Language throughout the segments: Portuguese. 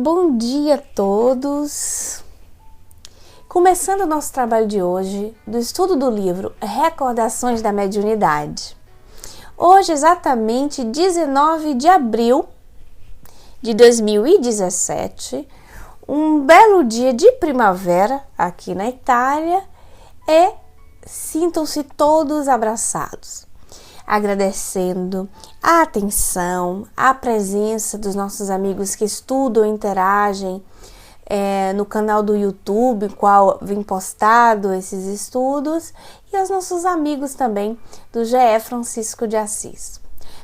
Bom dia a todos! Começando o nosso trabalho de hoje, do estudo do livro Recordações da Mediunidade. Hoje, exatamente 19 de abril de 2017, um belo dia de primavera aqui na Itália, e sintam-se todos abraçados, agradecendo a atenção, a presença dos nossos amigos que estudam e interagem no canal do YouTube, qual vem postado esses estudos, e aos nossos amigos também do GE Francisco de Assis.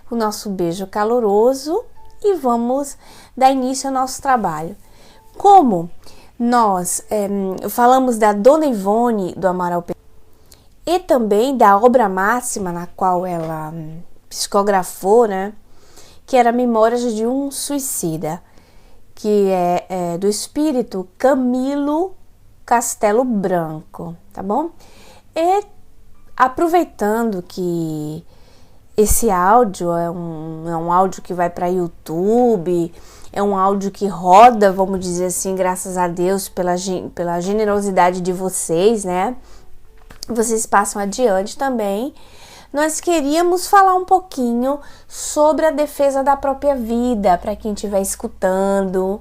O nosso beijo caloroso e vamos dar início ao nosso trabalho. Como nós falamos da Dona Ivone do Amaral e também da obra máxima na qual ela psicografou, que era Memórias de um Suicida, que é do espírito Camilo Castelo Branco, tá bom? E aproveitando que esse áudio é um áudio que vai para YouTube, é um áudio que roda, vamos dizer assim, graças a Deus pela generosidade de vocês, Vocês passam adiante também. Nós queríamos falar um pouquinho sobre a defesa da própria vida, para quem estiver escutando,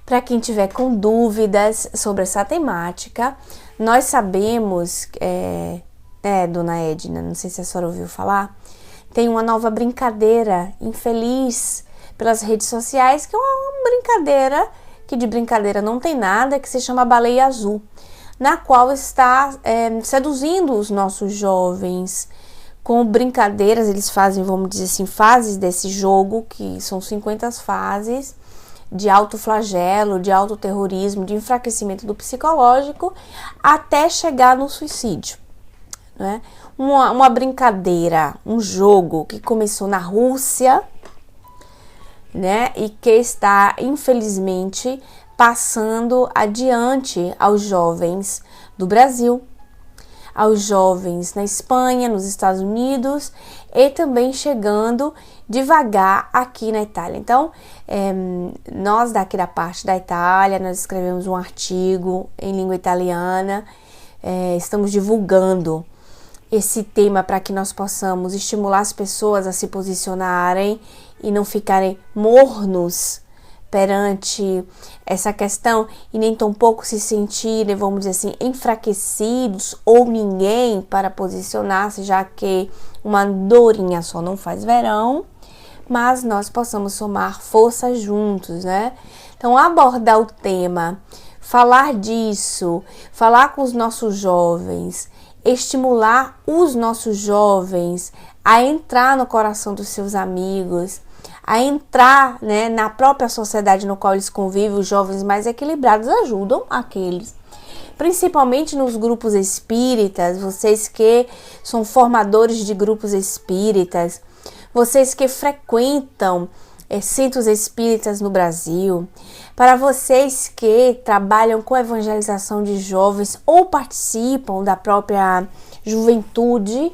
para quem tiver com dúvidas sobre essa temática. Nós sabemos, Dona Edna, não sei se a senhora ouviu falar, tem uma nova brincadeira infeliz pelas redes sociais, que é uma brincadeira, que de brincadeira não tem nada, que se chama Baleia Azul, na qual está seduzindo os nossos jovens com brincadeiras. Eles fazem, vamos dizer assim, fases desse jogo, que são 50 fases de autoflagelo, de autoterrorismo, de enfraquecimento do psicológico, até chegar no suicídio, Uma brincadeira, um jogo que começou na Rússia, e que está, infelizmente, passando adiante aos jovens do Brasil, aos jovens na Espanha, nos Estados Unidos, e também chegando devagar aqui na Itália. Então, nós daqui da parte da Itália, nós escrevemos um artigo em língua italiana, estamos divulgando esse tema para que nós possamos estimular as pessoas a se posicionarem e não ficarem mornos perante essa questão e nem tampouco se sentirem, vamos dizer assim, enfraquecidos ou ninguém para posicionar-se, já que uma andorinha só não faz verão, mas nós possamos somar forças juntos, Então, abordar o tema, falar disso, falar com os nossos jovens, estimular os nossos jovens a entrar no coração dos seus amigos, a entrar na própria sociedade no qual eles convivem. Os jovens mais equilibrados ajudam aqueles, principalmente nos grupos espíritas, vocês que são formadores de grupos espíritas, vocês que frequentam centros espíritas no Brasil, para vocês que trabalham com evangelização de jovens ou participam da própria juventude,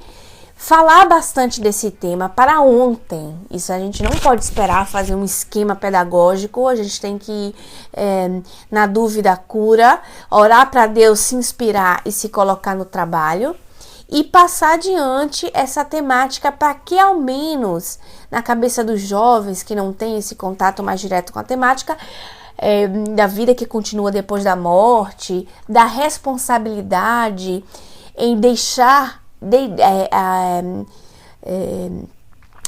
falar bastante desse tema para ontem. Isso a gente não pode esperar fazer um esquema pedagógico, a gente tem que, na dúvida, cura, orar para Deus, se inspirar e se colocar no trabalho e passar adiante essa temática para que, ao menos, na cabeça dos jovens que não têm esse contato mais direto com a temática, da vida que continua depois da morte, da responsabilidade em deixar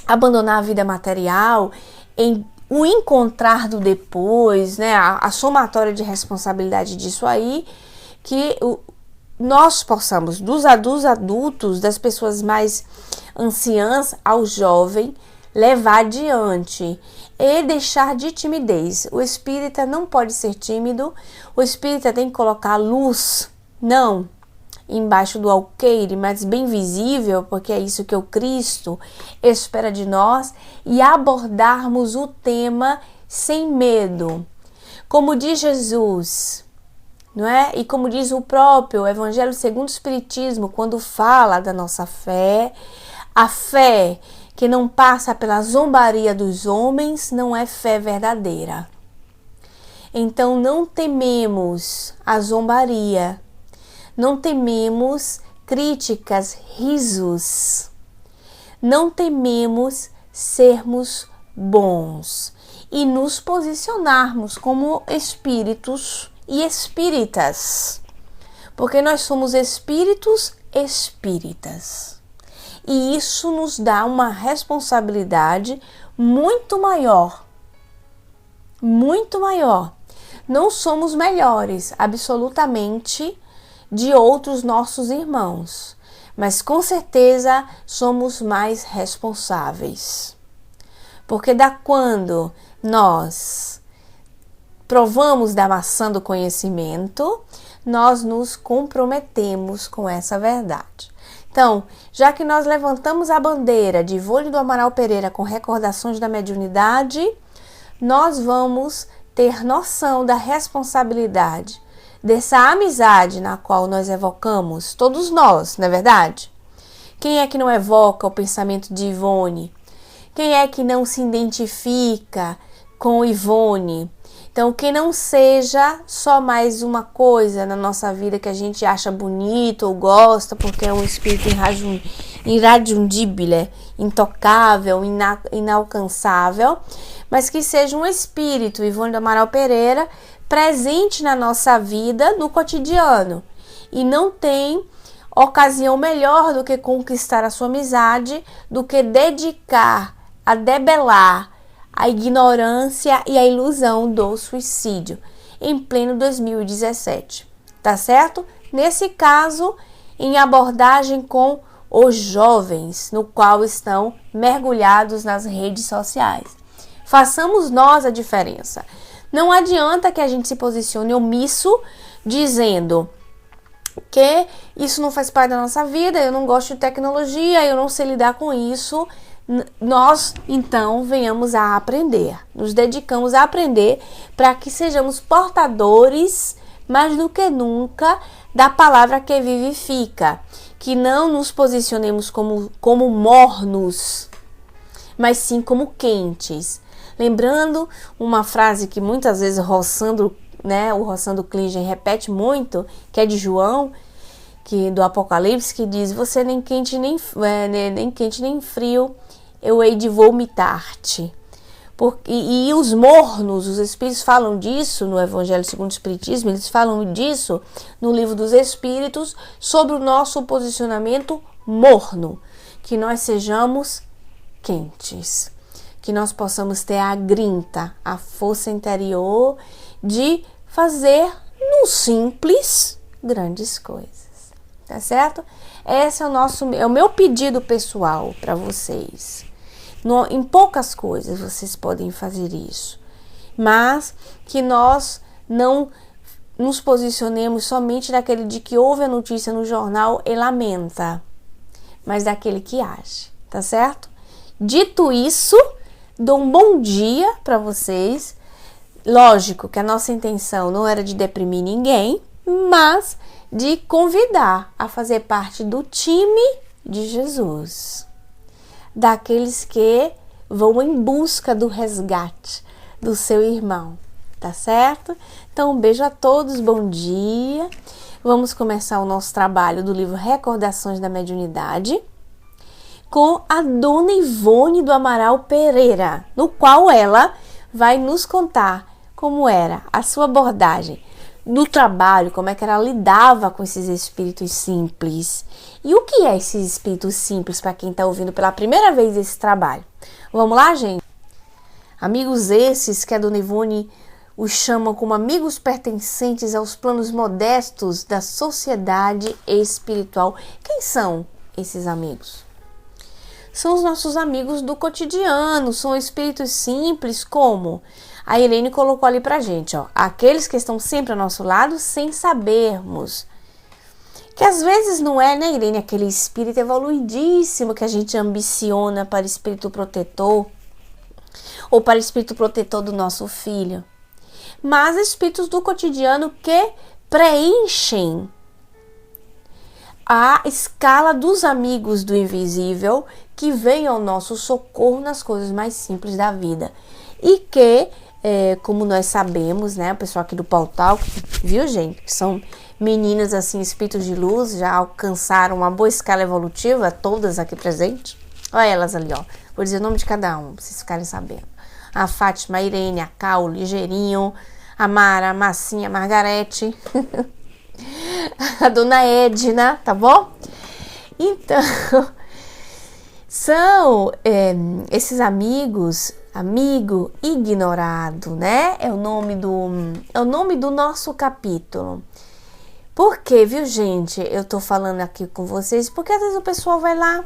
abandonar a vida material, em o encontrar do depois, a somatória de responsabilidade disso aí, que nós possamos, dos adultos, das pessoas mais anciãs ao jovem, levar adiante e deixar de timidez. O espírita não pode ser tímido, o espírita tem que colocar luz, não embaixo do alqueire, mas bem visível, porque é isso que o Cristo espera de nós, e abordarmos o tema sem medo. Como diz Jesus, e como diz o próprio Evangelho segundo o Espiritismo, quando fala da nossa fé, a fé que não passa pela zombaria dos homens não é fé verdadeira. Então não tememos a zombaria, não tememos críticas, risos, não tememos sermos bons e nos posicionarmos como espíritos e espíritas, porque nós somos espíritos espíritas. E isso nos dá uma responsabilidade muito maior. Muito maior. Não somos melhores, absolutamente, de outros nossos irmãos, mas com certeza somos mais responsáveis. Porque quando nós provamos da maçã do conhecimento, nós nos comprometemos com essa verdade. Então, já que nós levantamos a bandeira de Ivone do Amaral Pereira com recordações da mediunidade, nós vamos ter noção da responsabilidade dessa amizade na qual nós evocamos, todos nós, não é verdade? Quem é que não evoca o pensamento de Ivone? Quem é que não se identifica com Ivone? Então, que não seja só mais uma coisa na nossa vida que a gente acha bonito ou gosta, porque é um espírito irradiundível, intocável, inalcançável, mas que seja um espírito, Ivone do Amaral Pereira, presente na nossa vida, no cotidiano. E não tem ocasião melhor do que conquistar a sua amizade, do que dedicar a debelar a ignorância e a ilusão do suicídio em pleno 2017, tá certo? Nesse caso, em abordagem com os jovens, no qual estão mergulhados nas redes sociais. Façamos nós a diferença. Não adianta que a gente se posicione omisso, dizendo que isso não faz parte da nossa vida, eu não gosto de tecnologia, eu não sei lidar com isso. Nós, então, venhamos a aprender, nos dedicamos a aprender para que sejamos portadores, mais do que nunca, da palavra que vivifica, que não nos posicionemos como mornos, mas sim como quentes. Lembrando uma frase que muitas vezes o Rossandro Klingen repete muito, que é de João, do Apocalipse, que diz: você nem quente nem frio, eu hei de vomitar-te. E os mornos, os espíritos falam disso no Evangelho segundo o Espiritismo, eles falam disso no Livro dos Espíritos, sobre o nosso posicionamento morno, que nós sejamos quentes, que nós possamos ter a grinta, a força interior de fazer no simples grandes coisas, tá certo? Esse é o meu pedido pessoal para vocês. Em poucas coisas vocês podem fazer isso, mas que nós não nos posicionemos somente daquele de que ouve a notícia no jornal e lamenta, mas daquele que age, tá certo? Dito isso, dou um bom dia para vocês. Lógico que a nossa intenção não era de deprimir ninguém, mas de convidar a fazer parte do time de Jesus, daqueles que vão em busca do resgate do seu irmão, tá certo? Então, um beijo a todos, bom dia. Vamos começar o nosso trabalho do livro Recordações da Mediunidade com a Dona Ivone do Amaral Pereira, no qual ela vai nos contar como era a sua abordagem no trabalho, como é que ela lidava com esses espíritos simples. E o que é esses espíritos simples para quem está ouvindo pela primeira vez esse trabalho? Vamos lá, gente? Amigos esses que a Dona Ivone os chamam como amigos pertencentes aos planos modestos da sociedade espiritual. Quem são esses amigos? São os nossos amigos do cotidiano, são espíritos simples, como a Irene colocou ali pra gente, ó, aqueles que estão sempre ao nosso lado sem sabermos. Que às vezes não é, né, Irene, aquele espírito evoluidíssimo que a gente ambiciona para espírito protetor ou para espírito protetor do nosso filho, mas espíritos do cotidiano que preenchem a escala dos amigos do invisível, que vem ao nosso socorro nas coisas mais simples da vida e que como nós sabemos, né? O pessoal aqui do Pautal, viu, gente? Que são meninas, assim, espíritos de luz, já alcançaram uma boa escala evolutiva, todas aqui presentes. Olha elas ali, ó. Vou dizer o nome de cada um, pra vocês ficarem sabendo. A Fátima, a Irene, a Cal, o Ligeirinho, a Mara, a Massinha, a Margarete, a Dona Edna, tá bom? Então, são esses amigos, amigo ignorado, né? É o nome do nosso capítulo. Por que, viu, gente? Eu tô falando aqui com vocês, porque às vezes o pessoal vai lá,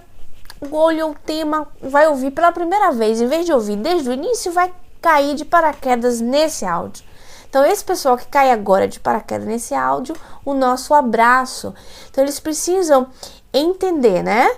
olha o tema, vai ouvir pela primeira vez, em vez de ouvir desde o início, vai cair de paraquedas nesse áudio. Então, esse pessoal que cai agora de paraquedas nesse áudio, o nosso abraço. Então, eles precisam entender, né?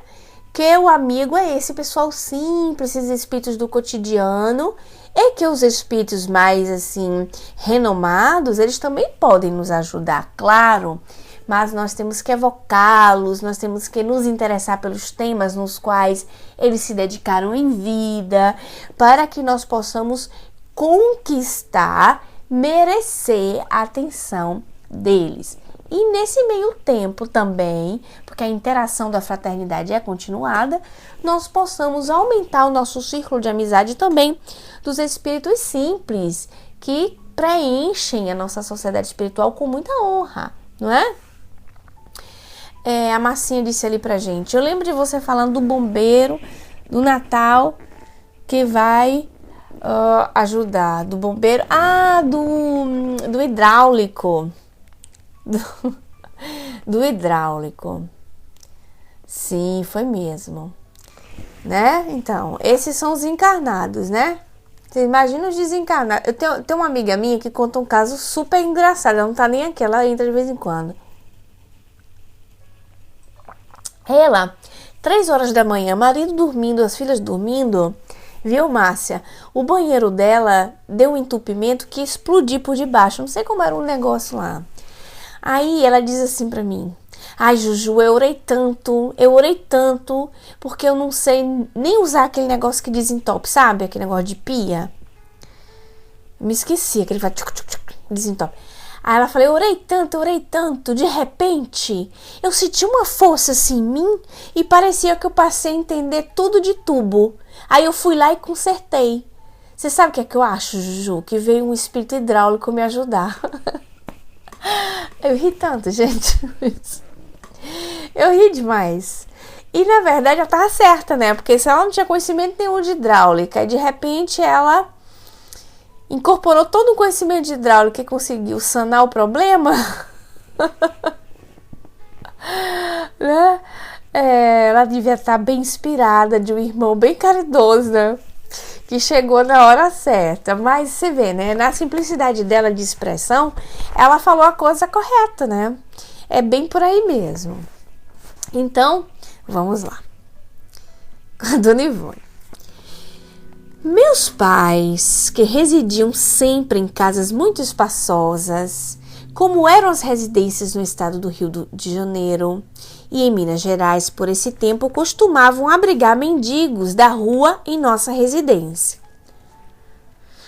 Que o amigo é esse pessoal simples, esses espíritos do cotidiano, e que os espíritos mais, assim, renomados, eles também podem nos ajudar, claro. Mas nós temos que evocá-los, nós temos que nos interessar pelos temas nos quais eles se dedicaram em vida, para que nós possamos conquistar, merecer a atenção deles. E nesse meio tempo também, porque a interação da fraternidade é continuada, nós possamos aumentar o nosso círculo de amizade também dos espíritos simples, que preenchem a nossa sociedade espiritual com muita honra, não é? A Marcinha disse ali pra gente, eu lembro de você falando do bombeiro, do Natal, que vai ajudar, do bombeiro, do hidráulico, do hidráulico, sim, foi mesmo, né? Então, esses são os encarnados, né? Você imagina os desencarnados. Eu tenho uma amiga minha que conta um caso super engraçado, ela não tá nem aqui, ela entra de vez em quando. Ela, 3 horas da manhã, marido dormindo, as filhas dormindo, viu, Márcia? O banheiro dela deu um entupimento que explodiu por debaixo. Não sei como era o negócio lá. Aí ela diz assim pra mim, ai, Juju, eu orei tanto, porque eu não sei nem usar aquele negócio que desentope, sabe? Aquele negócio de pia. Me esqueci, aquele vai desentope. Aí ela falou, eu orei tanto, de repente, eu senti uma força assim em mim e parecia que eu passei a entender tudo de tubo. Aí eu fui lá e consertei. Você sabe o que é que eu acho, Juju? Que veio um espírito hidráulico me ajudar. Eu ri tanto, gente. Eu ri demais. E na verdade ela tava certa, né? Porque se ela não tinha conhecimento nenhum de hidráulica e de repente ela incorporou todo o conhecimento de hidráulica e conseguiu sanar o problema, né? Ela devia estar bem inspirada de um irmão bem caridoso, né? Que chegou na hora certa. Mas você vê, né? Na simplicidade dela de expressão, ela falou a coisa correta, né? É bem por aí mesmo. Então, vamos lá. Dona Ivone. Meus pais, que residiam sempre em casas muito espaçosas, como eram as residências no estado do Rio de Janeiro e em Minas Gerais, por esse tempo costumavam abrigar mendigos da rua em nossa residência,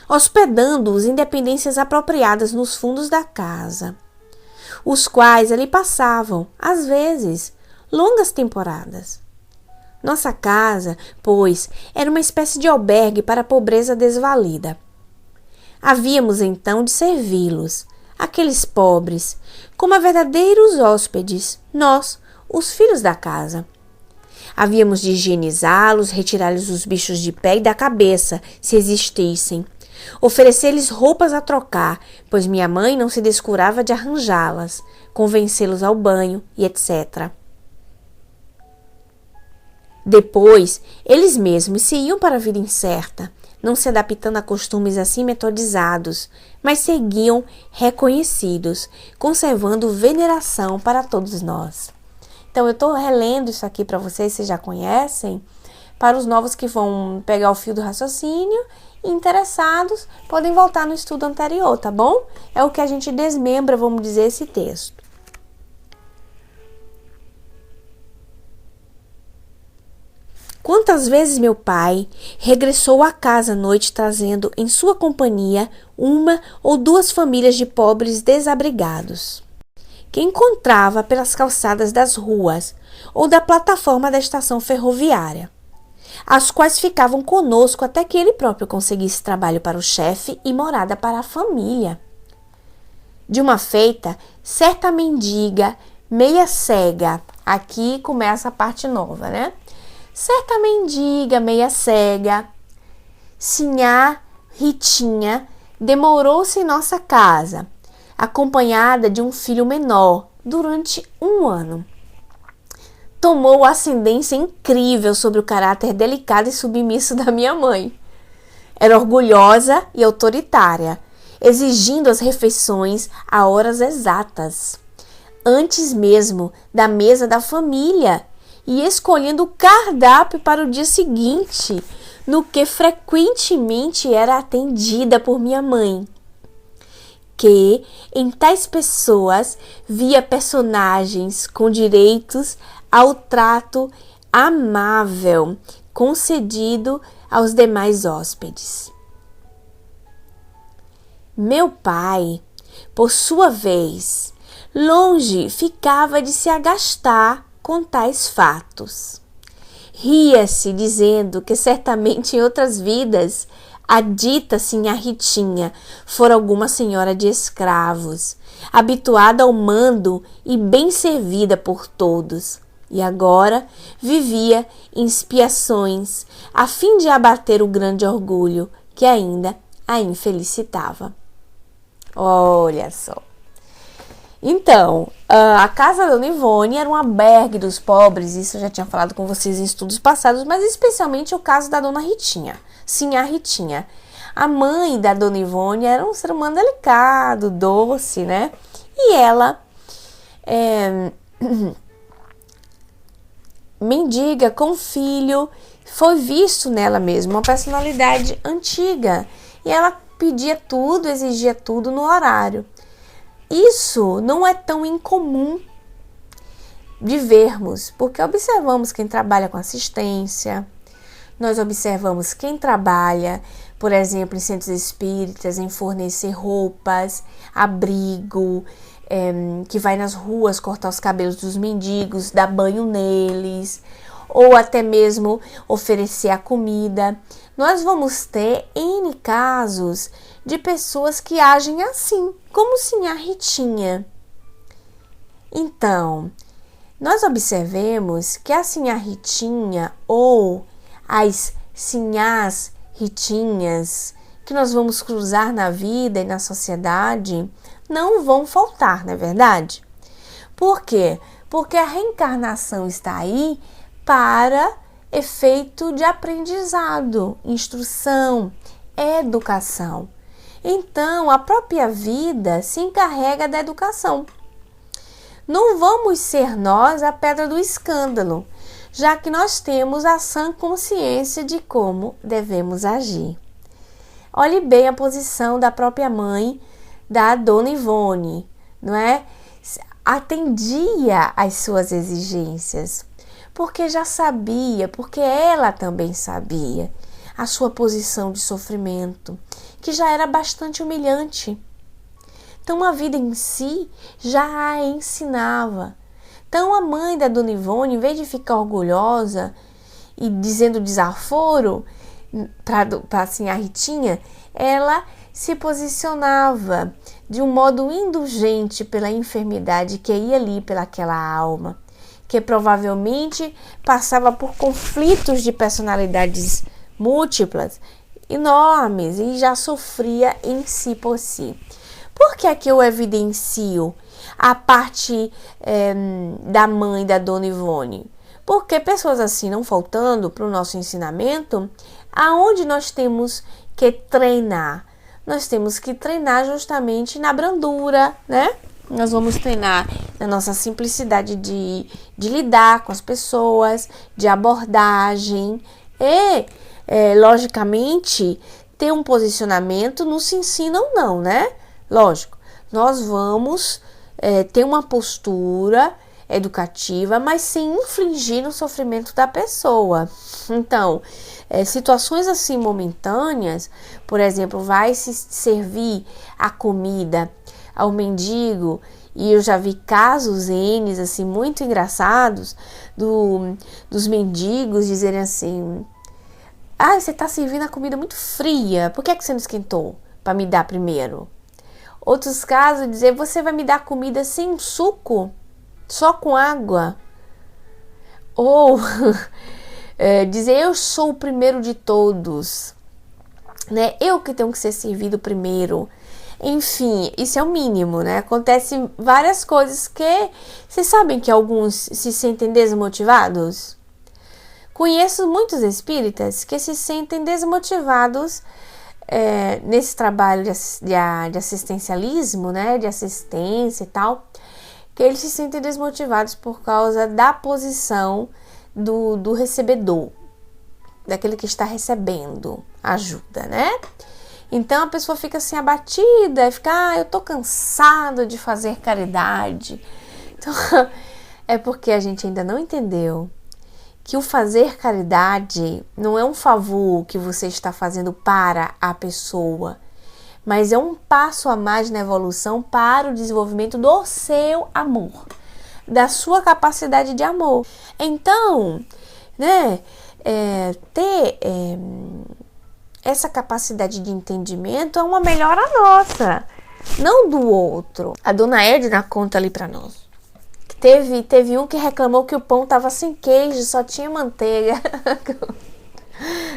hospedando-os em dependências apropriadas nos fundos da casa, os quais ali passavam, às vezes, longas temporadas. Nossa casa, pois, era uma espécie de albergue para a pobreza desvalida. Havíamos então de servi-los, aqueles pobres, como a verdadeiros hóspedes, nós, os filhos da casa. Havíamos de higienizá-los, retirar-lhes os bichos de pé e da cabeça, se existissem, oferecer-lhes roupas a trocar, pois minha mãe não se descurava de arranjá-las, convencê-los ao banho e etc. Depois, eles mesmos se iam para a vida incerta, não se adaptando a costumes assim metodizados, mas seguiam reconhecidos, conservando veneração para todos nós. Então, eu estou relendo isso aqui para vocês já conhecem. Para os novos que vão pegar o fio do raciocínio, interessados, podem voltar no estudo anterior, tá bom? É o que a gente desmembra, vamos dizer, esse texto. Quantas vezes meu pai regressou à casa à noite trazendo em sua companhia uma ou duas famílias de pobres desabrigados, que encontrava pelas calçadas das ruas ou da plataforma da estação ferroviária, as quais ficavam conosco até que ele próprio conseguisse trabalho para o chefe e morada para a família. De uma feita, certa mendiga, meia cega, aqui começa a parte nova, né? Certa mendiga, meia cega, sinhá Ritinha, demorou-se em nossa casa, acompanhada de um filho menor, durante 1 ano. Tomou ascendência incrível sobre o caráter delicado e submisso da minha mãe. Era orgulhosa e autoritária, exigindo as refeições a horas exatas, antes mesmo da mesa da família, e escolhendo o cardápio para o dia seguinte, no que frequentemente era atendida por minha mãe, que em tais pessoas via personagens com direitos ao trato amável concedido aos demais hóspedes. Meu pai, por sua vez, longe ficava de se agastar com tais fatos. Ria-se, dizendo que certamente em outras vidas a dita sinhá Ritinha fora alguma senhora de escravos, habituada ao mando e bem servida por todos, e agora vivia em expiações, a fim de abater o grande orgulho que ainda a infelicitava. Olha só. Então, a casa da Dona Ivone era um albergue dos pobres, isso eu já tinha falado com vocês em estudos passados, mas especialmente o caso da Dona Ritinha, sinhá Ritinha. A mãe da Dona Ivone era um ser humano delicado, doce, né? E ela, mendiga com filho, foi visto nela mesma uma personalidade antiga. E ela pedia tudo, exigia tudo no horário. Isso não é tão incomum de vermos, porque observamos quem trabalha com assistência, nós observamos quem trabalha, por exemplo, em centros espíritas, em fornecer roupas, abrigo, que vai nas ruas cortar os cabelos dos mendigos, dar banho neles, ou até mesmo oferecer a comida. Nós vamos ter N casos de pessoas que agem assim, como sinhá Ritinha. Então, nós observemos que a sinhá Ritinha ou as sinhás Ritinhas que nós vamos cruzar na vida e na sociedade não vão faltar, não é verdade? Por quê? Porque a reencarnação está aí para efeito de aprendizado, instrução, educação. Então, a própria vida se encarrega da educação. Não vamos ser nós a pedra do escândalo, já que nós temos a sã consciência de como devemos agir. Olhe bem a posição da própria mãe da Dona Ivone, não é? Atendia às suas exigências, porque já sabia, porque ela também sabia a sua posição de sofrimento, que já era bastante humilhante. Então a vida em si já a ensinava. Então a mãe da Dona Ivone, em vez de ficar orgulhosa e dizendo desaforo para assim, a Ritinha, ela se posicionava de um modo indulgente pela enfermidade que ia ali pelaquela alma, que provavelmente passava por conflitos de personalidades múltiplas, enormes, e já sofria em si por si. Por que é que eu evidencio a parte da mãe da Dona Ivone? Porque pessoas assim não faltando para o nosso ensinamento, aonde nós temos que treinar? Nós temos que treinar justamente na brandura, né? Nós vamos treinar na nossa simplicidade de lidar com as pessoas, de abordagem e, logicamente, ter um posicionamento não se ensina ou não, né? Lógico, nós vamos ter uma postura educativa, mas sem infligir no sofrimento da pessoa. Então, situações assim momentâneas, por exemplo, vai se servir a comida ao mendigo, e eu já vi casos assim muito engraçados dos mendigos dizerem assim: você está servindo a comida muito fria, por que você não esquentou para me dar primeiro? Outros casos dizer: você vai me dar comida sem suco, só com água. Ou dizer: eu sou o primeiro de todos, né? Eu que tenho que ser servido primeiro. Enfim, isso é o mínimo, né? Acontecem várias coisas que vocês sabem que alguns se sentem desmotivados. Conheço muitos espíritas que se sentem desmotivados nesse trabalho de assistencialismo, né? De assistência e tal, que eles se sentem desmotivados por causa da posição do recebedor, daquele que está recebendo ajuda, né? Então a pessoa fica assim abatida e fica: eu tô cansado de fazer caridade. Então, é porque a gente ainda não entendeu que o fazer caridade não é um favor que você está fazendo para a pessoa, mas é um passo a mais na evolução para o desenvolvimento do seu amor, da sua capacidade de amor. Então, né, ter essa capacidade de entendimento é uma melhora nossa, não do outro. A dona Edna conta ali para nós. Teve um que reclamou que o pão tava sem queijo, só tinha manteiga.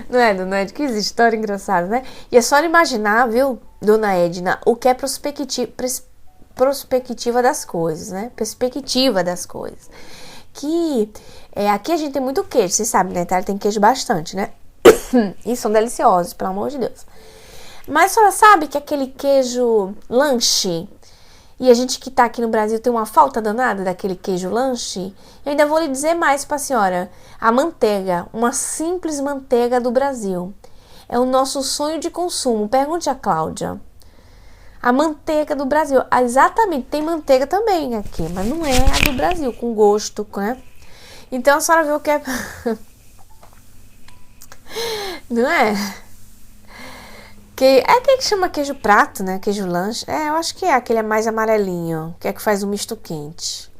Não é, dona Edna? Que história engraçada, né? E é só imaginar, viu, dona Edna, o que é perspectiva das coisas, né? Perspectiva das coisas. Que aqui a gente tem muito queijo, vocês sabem, né? A Itália tem queijo bastante, né? E são deliciosos, pelo amor de Deus. Mas a senhora sabe que aquele queijo lanche, e a gente que tá aqui no Brasil tem uma falta danada daquele queijo lanche? Eu ainda vou lhe dizer mais pra senhora. A manteiga, uma simples manteiga do Brasil, é o nosso sonho de consumo. Pergunte a Cláudia. A manteiga do Brasil, exatamente, tem manteiga também aqui, mas não é a do Brasil, com gosto, né? Então a senhora vê o que é... Não é? Que chama queijo prato, né? Queijo lanche. Eu acho que é aquele mais amarelinho, que faz um misto quente.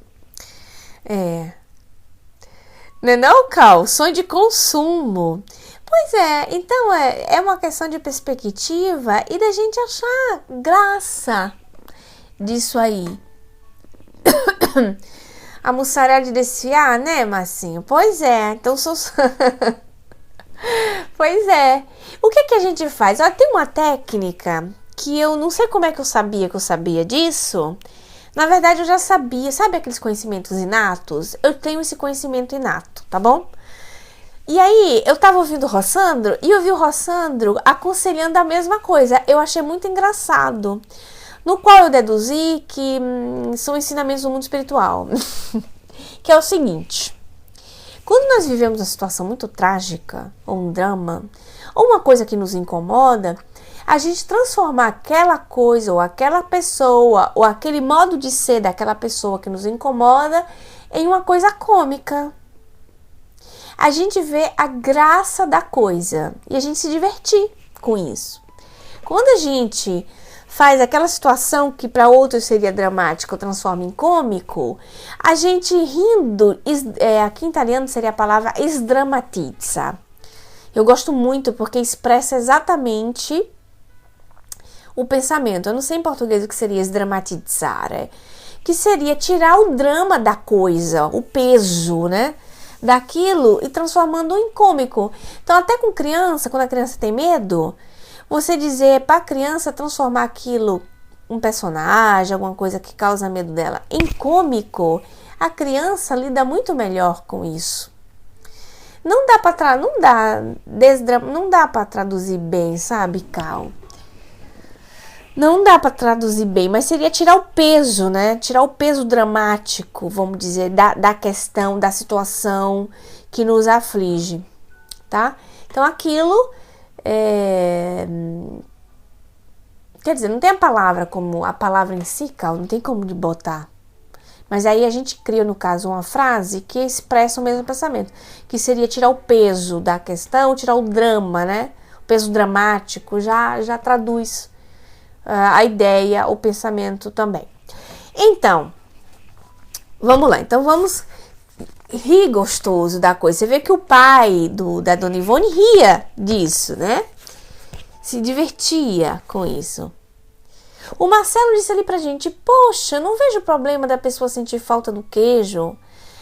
Não é não, Cal? Sonho de consumo. Pois é, então é uma questão de perspectiva e da gente achar graça disso aí. A mussarela de desfiar, né, Marcinho? Pois é, então sou... Pois é. O que a gente faz? Tem uma técnica que eu não sei como é que eu sabia disso. Na verdade, eu já sabia. Sabe aqueles conhecimentos inatos? Eu tenho esse conhecimento inato, tá bom? E aí, eu tava ouvindo o Rossandro e eu vi o Rossandro aconselhando a mesma coisa. Eu achei muito engraçado. No qual eu deduzi que são ensinamentos do mundo espiritual. Que é o seguinte... Quando nós vivemos uma situação muito trágica, ou um drama, ou uma coisa que nos incomoda, a gente transformar aquela coisa, ou aquela pessoa, ou aquele modo de ser daquela pessoa que nos incomoda em uma coisa cômica. A gente vê a graça da coisa e a gente se divertir com isso. Quando a gente faz aquela situação que para outros seria dramática ou transforma em cômico, a gente rindo, aqui em italiano seria a palavra sdrammatizza. Eu gosto muito porque expressa exatamente o pensamento. Eu não sei em português o que seria sdrammatizzare, que seria tirar o drama da coisa, o peso, né, daquilo e transformando em cômico. Então até com criança, quando a criança tem medo, você dizer para a criança transformar aquilo, um personagem, alguma coisa que causa medo dela, em cômico, a criança lida muito melhor com isso. Não dá para traduzir bem, sabe, Cal? Não dá para traduzir bem, mas seria tirar o peso, né? Tirar o peso dramático, vamos dizer, da questão, da situação que nos aflige, tá? Então aquilo... Quer dizer, não tem a palavra como a palavra em si, Cal, não tem como de botar. Mas aí a gente cria, no caso, uma frase que expressa o mesmo pensamento, que seria tirar o peso da questão, tirar o drama, né? O peso dramático já traduz a ideia, o pensamento também. Então, vamos lá. Então, vamos rir gostoso da coisa. Você vê que o pai da Dona Ivone ria disso, né? Se divertia com isso. O Marcelo disse ali pra gente: poxa, não vejo problema da pessoa sentir falta do queijo.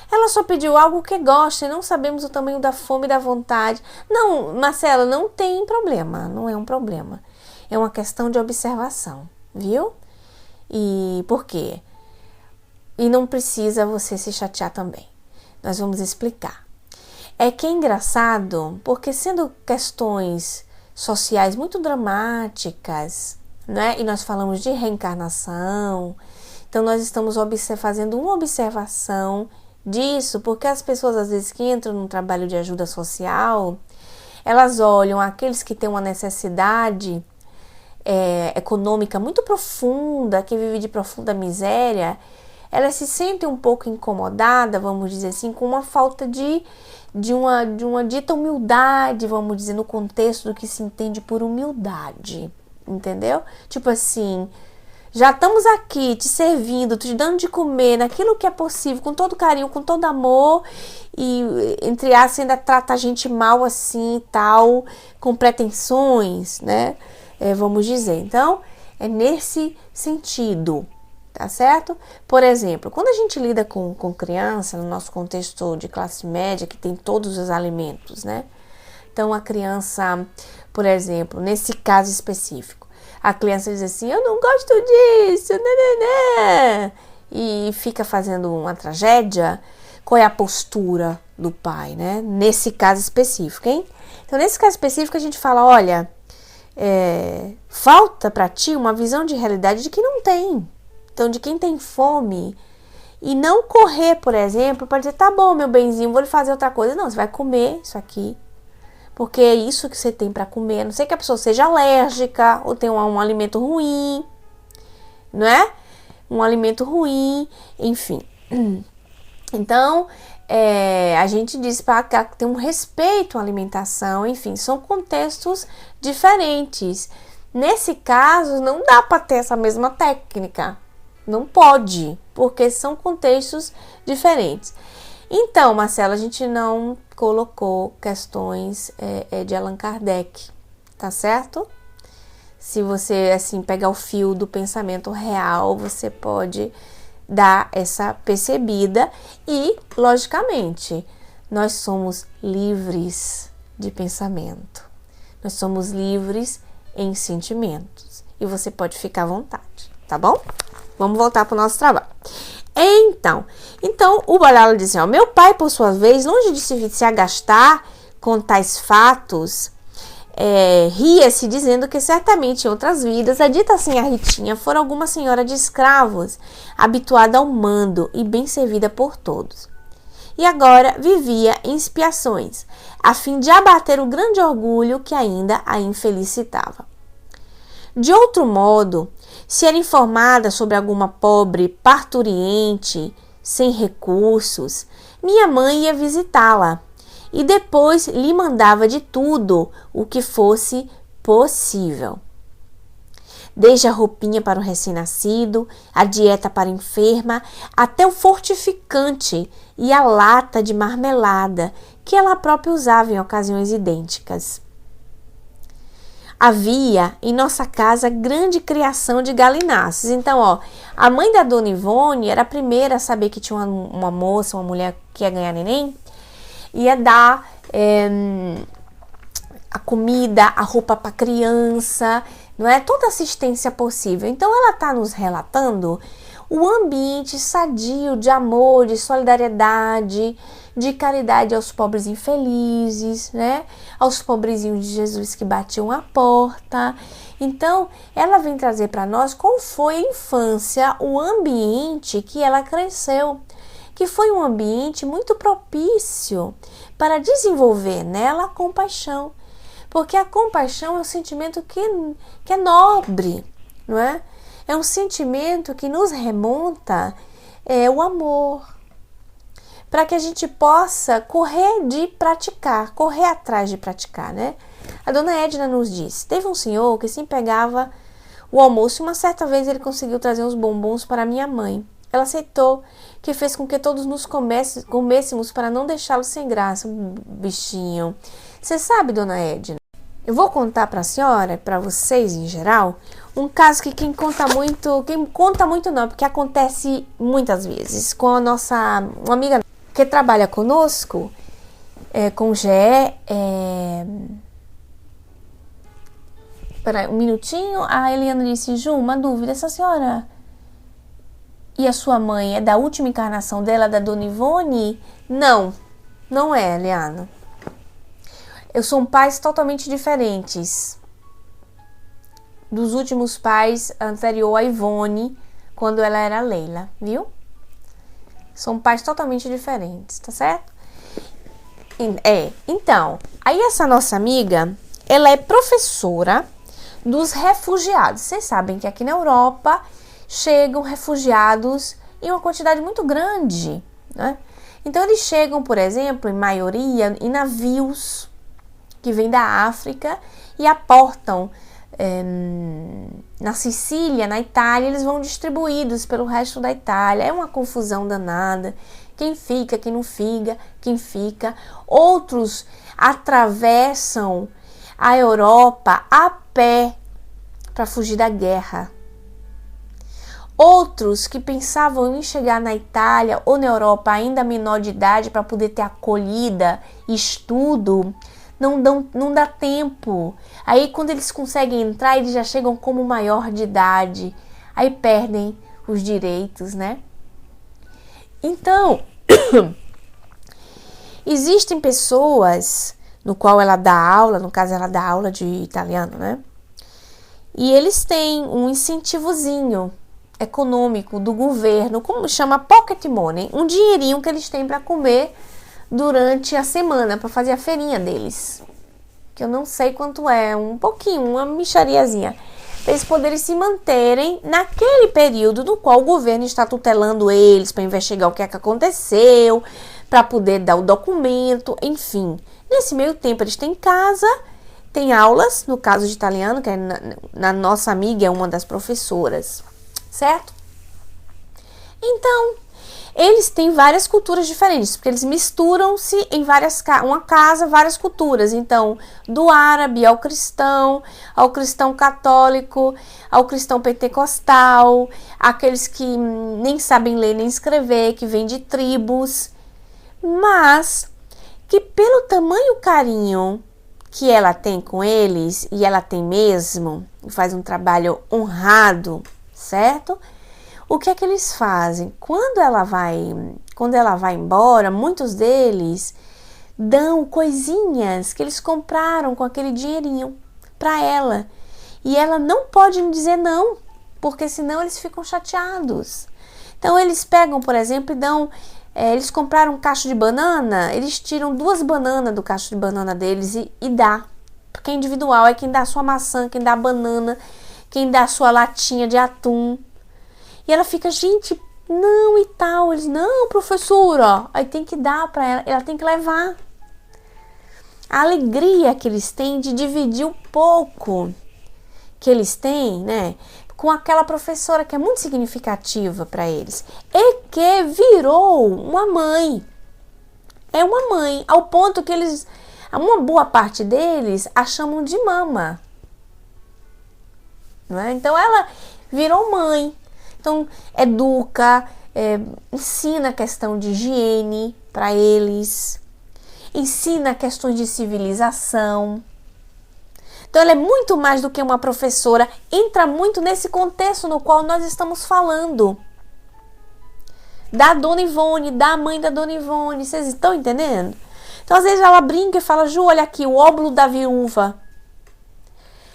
Ela só pediu algo que gosta e não sabemos o tamanho da fome e da vontade. Não, Marcelo, não tem problema. Não é um problema. É uma questão de observação, viu? E por quê? E não precisa você se chatear também. Nós vamos explicar. É que é engraçado, porque sendo questões sociais muito dramáticas, né? E nós falamos de reencarnação, então nós estamos fazendo uma observação disso, porque as pessoas às vezes que entram num trabalho de ajuda social, elas olham aqueles que têm uma necessidade econômica muito profunda, que vive de profunda miséria, elas se sentem um pouco incomodadas, vamos dizer assim, com uma falta de uma dita humildade, vamos dizer, no contexto do que se entende por humildade, entendeu? Tipo assim, já estamos aqui te servindo, te dando de comer naquilo que é possível, com todo carinho, com todo amor, e entre aspas ainda trata a gente mal assim e tal, com pretensões, né? Vamos dizer. Então, é nesse sentido, tá certo? Por exemplo, quando a gente lida com criança, no nosso contexto de classe média, que tem todos os alimentos, né? Então, a criança, por exemplo, nesse caso específico, a criança diz assim: eu não gosto disso, né? E fica fazendo uma tragédia. Qual é a postura do pai, né? Nesse caso específico, hein? Então, nesse caso específico, a gente fala: olha, falta para ti uma visão de realidade de que não tem. Então, de quem tem fome. E não correr, por exemplo, para dizer: tá bom, meu benzinho, vou lhe fazer outra coisa. Não, você vai comer isso aqui, porque é isso que você tem para comer. A não sei que a pessoa seja alérgica ou tenha um alimento ruim, não é? Um alimento ruim, enfim. Então, a gente diz para ter um respeito à alimentação, enfim, são contextos diferentes. Nesse caso, não dá para ter essa mesma técnica. Não pode, porque são contextos diferentes. Então, Marcela, a gente não colocou questões de Allan Kardec, tá certo? Se você, assim, pegar o fio do pensamento real, você pode dar essa percebida e, logicamente, nós somos livres de pensamento. Nós somos livres em sentimentos. E você pode ficar à vontade, tá bom? Vamos voltar para o nosso trabalho. Então o Balalo diz assim: meu pai, por sua vez, longe de se agastar com tais fatos, ria-se dizendo que certamente em outras vidas a dita senhora Ritinha fora alguma senhora de escravos, habituada ao mando e bem servida por todos. E agora vivia em expiações, a fim de abater o grande orgulho que ainda a infelicitava. De outro modo, se era informada sobre alguma pobre parturiente sem recursos, minha mãe ia visitá-la e depois lhe mandava de tudo o que fosse possível. Desde a roupinha para o recém-nascido, a dieta para a enferma, até o fortificante e a lata de marmelada que ela própria usava em ocasiões idênticas. Havia em nossa casa grande criação de galináceos. Então, a mãe da Dona Ivone era a primeira a saber que tinha uma moça, uma mulher que ia ganhar neném, ia dar a comida, a roupa para a criança, não é? Toda assistência possível. Então, ela está nos relatando o ambiente sadio de amor, de solidariedade, de caridade aos pobres infelizes, né? Aos pobrezinhos de Jesus que batiam a porta. Então, ela vem trazer para nós qual foi a infância, o ambiente que ela cresceu, que foi um ambiente muito propício para desenvolver nela a compaixão. Porque a compaixão é um sentimento que é nobre, não é? É um sentimento que nos remonta o amor, para que a gente possa correr atrás de praticar, né? A dona Edna nos disse, teve um senhor que sempre pegava o almoço e uma certa vez ele conseguiu trazer uns bombons para minha mãe. Ela aceitou, que fez com que todos nos comêssemos para não deixá-lo sem graça, um bichinho. Você sabe, dona Edna, eu vou contar para a senhora, para vocês em geral, um caso que quem conta muito não, porque acontece muitas vezes, com uma amiga que trabalha conosco, com o GE, Peraí, um minutinho. A Eliana disse, Ju, uma dúvida, essa senhora e a sua mãe é da última encarnação dela, da Dona Ivone? Não, não é, Eliana. São pais totalmente diferentes dos últimos pais anterior a Ivone, quando ela era Leila, viu? São pais totalmente diferentes, tá certo? Então, aí essa nossa amiga, ela é professora dos refugiados. Vocês sabem que aqui na Europa chegam refugiados em uma quantidade muito grande, né? Então eles chegam, por exemplo, em maioria, em navios que vêm da África e aportam na Sicília, na Itália, eles vão distribuídos pelo resto da Itália. É uma confusão danada. Quem fica, quem não fica, quem fica. Outros atravessam a Europa a pé para fugir da guerra. Outros que pensavam em chegar na Itália ou na Europa ainda menor de idade para poder ter acolhida, estudo, não dá tempo. Aí quando eles conseguem entrar, eles já chegam como maior de idade. Aí perdem os direitos, né? Então, existem pessoas no qual ela dá aula, no caso ela dá aula de italiano, né? E eles têm um incentivozinho econômico do governo, como chama pocket money, um dinheirinho que eles têm para comer durante a semana, para fazer a feirinha deles, que eu não sei quanto é, um pouquinho, uma mixariazinha, para eles poderem se manterem naquele período no qual o governo está tutelando eles para investigar o que é que aconteceu, para poder dar o documento, enfim. Nesse meio tempo eles têm casa, têm aulas, no caso de italiano, que é na nossa amiga é uma das professoras, certo? Então, eles têm várias culturas diferentes, porque eles misturam-se em uma casa, várias culturas. Então, do árabe ao cristão católico, ao cristão pentecostal, aqueles que nem sabem ler nem escrever, que vêm de tribos, mas que pelo tamanho carinho que ela tem com eles, e ela tem mesmo, faz um trabalho honrado, certo? O que é que eles fazem? Quando ela vai embora, muitos deles dão coisinhas que eles compraram com aquele dinheirinho para ela. E ela não pode dizer não, porque senão eles ficam chateados. Então eles pegam, por exemplo, e dão... eles compraram um cacho de banana, eles tiram 2 bananas do cacho de banana deles e dá. Porque é individual, é quem dá a sua maçã, quem dá a banana, quem dá a sua latinha de atum. E ela fica, gente, não e tal. Eles, não, professora, aí tem que dar para ela tem que levar. A alegria que eles têm de dividir o pouco que eles têm, né, com aquela professora que é muito significativa para eles. E que virou uma mãe. É uma mãe, ao ponto que uma boa parte deles a chamam de mama. Não é? Então ela virou mãe. Então, educa, ensina a questão de higiene para eles, ensina questões de civilização. Então, ela é muito mais do que uma professora, entra muito nesse contexto no qual nós estamos falando. Da Dona Ivone, da mãe da Dona Ivone, vocês estão entendendo? Então, às vezes ela brinca e fala, Ju, olha aqui, o óbolo da viúva.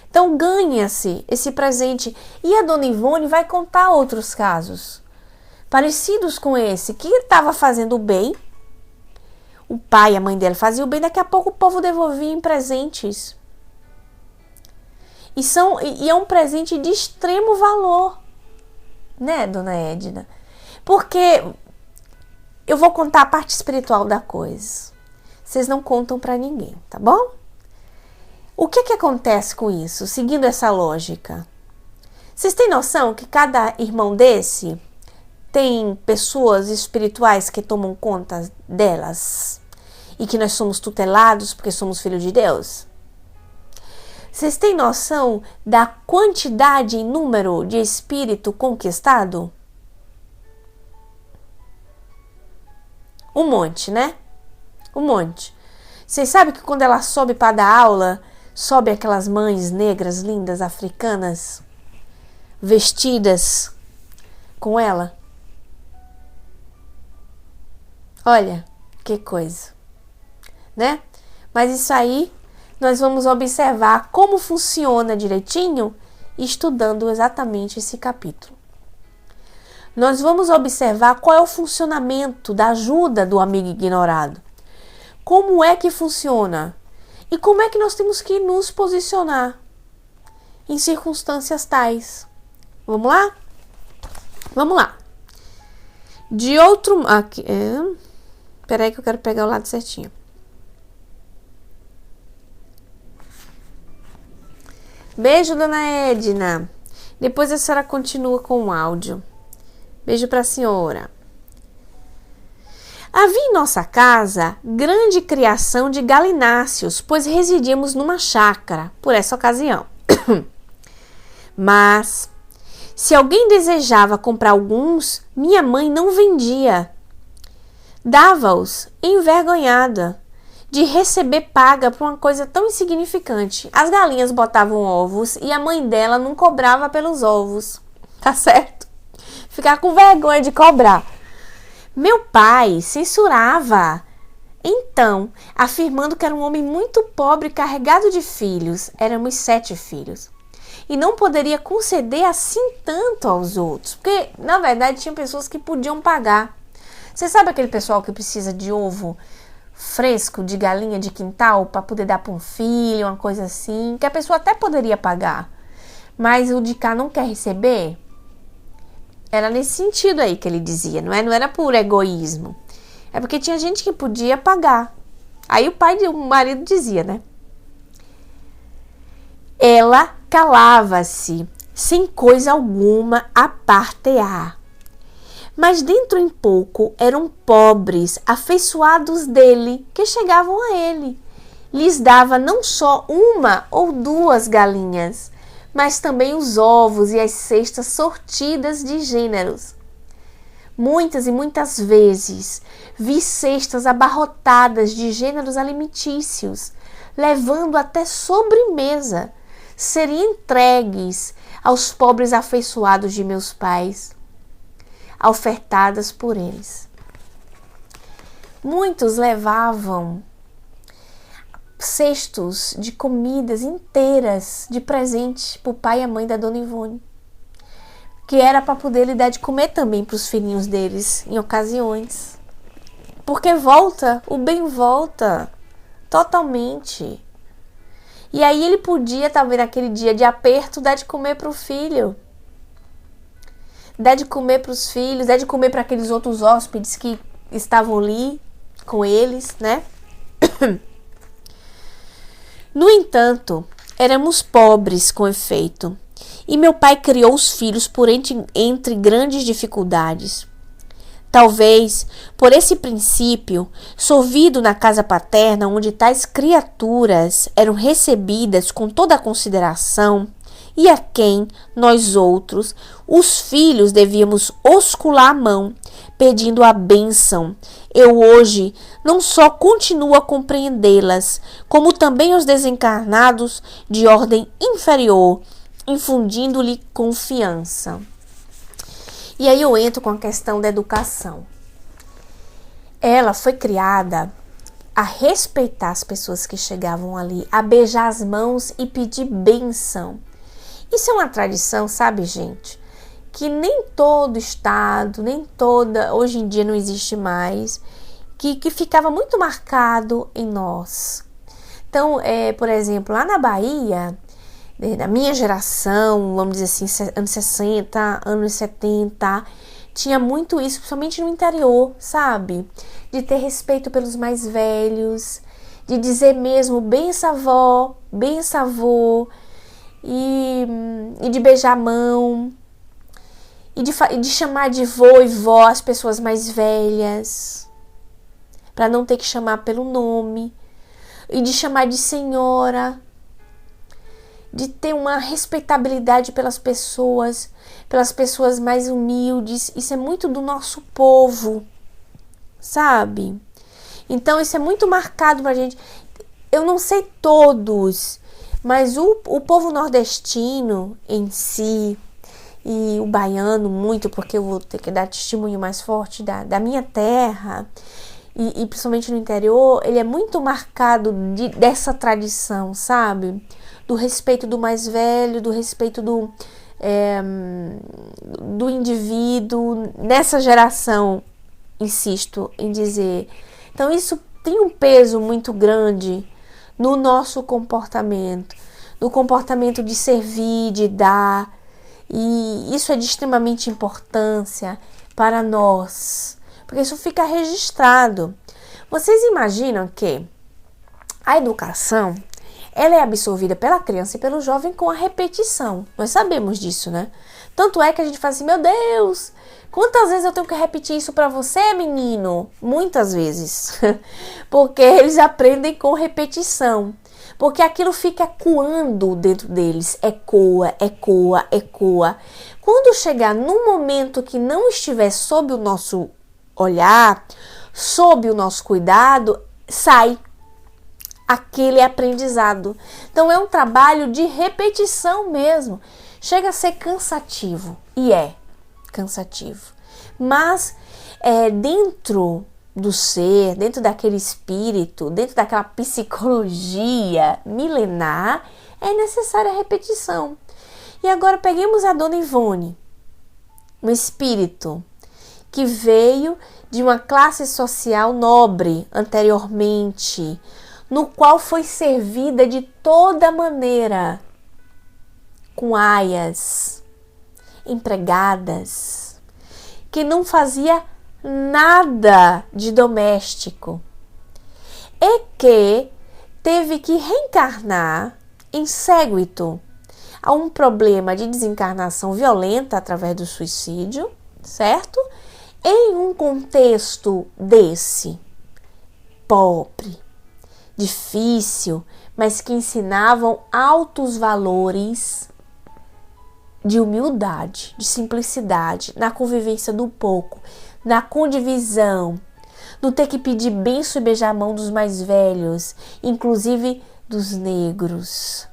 Então ganha-se esse presente. E a Dona Ivone vai contar outros casos parecidos com esse, que estava fazendo o bem. O pai e a mãe dela faziam o bem, daqui a pouco o povo devolvia em presentes. E é um presente de extremo valor, né, Dona Edna? Porque eu vou contar a parte espiritual da coisa. Vocês não contam pra ninguém, tá bom? O que acontece com isso, seguindo essa lógica? Vocês têm noção que cada irmão desse tem pessoas espirituais que tomam conta delas? E que nós somos tutelados porque somos filhos de Deus? Vocês têm noção da quantidade e número de espírito conquistado? Um monte, né? Um monte. Vocês sabem que quando ela sobe para dar aula, sobe aquelas mães negras lindas africanas vestidas com ela? Olha, que coisa, né? Mas isso aí nós vamos observar como funciona direitinho estudando exatamente esse capítulo. Nós vamos observar qual é o funcionamento da ajuda do amigo ignorado. Como é que funciona? E como é que nós temos que nos posicionar em circunstâncias tais? Vamos lá? Vamos lá. De outro... Aqui, peraí que eu quero pegar o lado certinho. Beijo, dona Edna. Depois a senhora continua com o áudio. Beijo para a senhora. Havia em nossa casa grande criação de galináceos, pois residíamos numa chácara por essa ocasião. Mas, se alguém desejava comprar alguns, minha mãe não vendia. Dava-os envergonhada de receber paga por uma coisa tão insignificante. As galinhas botavam ovos e a mãe dela não cobrava pelos ovos. Tá certo? Ficar com vergonha de cobrar. Meu pai censurava. Então, afirmando que era um homem muito pobre e carregado de filhos. Éramos 7 filhos. E não poderia conceder assim tanto aos outros. Porque, na verdade, tinha pessoas que podiam pagar. Você sabe aquele pessoal que precisa de ovo fresco, de galinha de quintal, para poder dar para um filho, uma coisa assim, que a pessoa até poderia pagar. Mas o de cá não quer receber? Era nesse sentido aí que ele dizia, não era por egoísmo. É porque tinha gente que podia pagar. Aí o marido dizia, né? Ela calava-se, sem coisa alguma a partear. Mas dentro em pouco eram pobres, afeiçoados dele, que chegavam a ele. Lhes dava não só 1 ou 2 galinhas, mas também os ovos e as cestas sortidas de gêneros. Muitas e muitas vezes vi cestas abarrotadas de gêneros alimentícios, levando até sobremesa, serem entregues aos pobres afeiçoados de meus pais, ofertadas por eles. Muitos levavam cestos de comidas inteiras de presente para o pai e a mãe da dona Ivone, que era para poder lhe dar de comer também para os filhinhos deles em ocasiões. Porque o bem volta totalmente. E aí ele podia, talvez naquele dia de aperto, dar de comer para o filho, dar de comer para os filhos, dar de comer para aqueles outros hóspedes que estavam ali com eles, né? No entanto, éramos pobres com efeito, e meu pai criou os filhos entre grandes dificuldades. Talvez, por esse princípio, solvido na casa paterna, onde tais criaturas eram recebidas com toda a consideração, e a quem, nós outros, os filhos, devíamos oscular a mão, pedindo a bênção. Eu hoje não só continuo a compreendê-las, como também os desencarnados de ordem inferior, infundindo-lhe confiança. E aí eu entro com a questão da educação. Ela foi criada a respeitar as pessoas que chegavam ali, a beijar as mãos e pedir bênção. Isso é uma tradição, sabe, gente? Que nem todo estado, hoje em dia não existe mais, que ficava muito marcado em nós. Então, por exemplo, lá na Bahia, da minha geração, vamos dizer assim, anos 60, anos 70, tinha muito isso, principalmente no interior, sabe? De ter respeito pelos mais velhos, de dizer mesmo benção avó, benção avô, e de beijar a mão, e de chamar de vô e vó as pessoas mais velhas, para não ter que chamar pelo nome, e de chamar de senhora, de ter uma respeitabilidade pelas pessoas mais humildes. Isso é muito do nosso povo, sabe? Então isso é muito marcado pra gente. Eu não sei todos, mas o povo nordestino em si, e o baiano muito, porque eu vou ter que dar testemunho mais forte da minha terra, e principalmente no interior, ele é muito marcado dessa tradição, sabe? Do respeito do mais velho, do respeito do indivíduo, nessa geração, insisto em dizer. Então isso tem um peso muito grande no nosso comportamento, no comportamento de servir, de dar, e isso é de extremamente importância para nós, porque isso fica registrado. Vocês imaginam que a educação, ela é absorvida pela criança e pelo jovem com a repetição. Nós sabemos disso, né? Tanto é que a gente fala assim, meu Deus, quantas vezes eu tenho que repetir isso para você, menino? Muitas vezes. Porque eles aprendem com repetição. Porque aquilo fica ecoando dentro deles. Ecoa, ecoa, ecoa. Quando chegar num momento que não estiver sob o nosso olhar, sob o nosso cuidado, sai aquele aprendizado. Então é um trabalho de repetição mesmo. Chega a ser cansativo, e é cansativo. Mas dentro do ser, dentro daquele espírito, dentro daquela psicologia milenar, é necessária a repetição. E agora peguemos a Dona Ivone, um espírito que veio de uma classe social nobre anteriormente, no qual foi servida de toda maneira, com aias, empregadas, que não fazia nada de doméstico, e que teve que reencarnar em séguito a um problema de desencarnação violenta através do suicídio, certo? Em um contexto desse, pobre, difícil, mas que ensinavam altos valores de humildade, de simplicidade, na convivência do pouco, na condivisão, no ter que pedir benção e beijar a mão dos mais velhos, inclusive dos negros.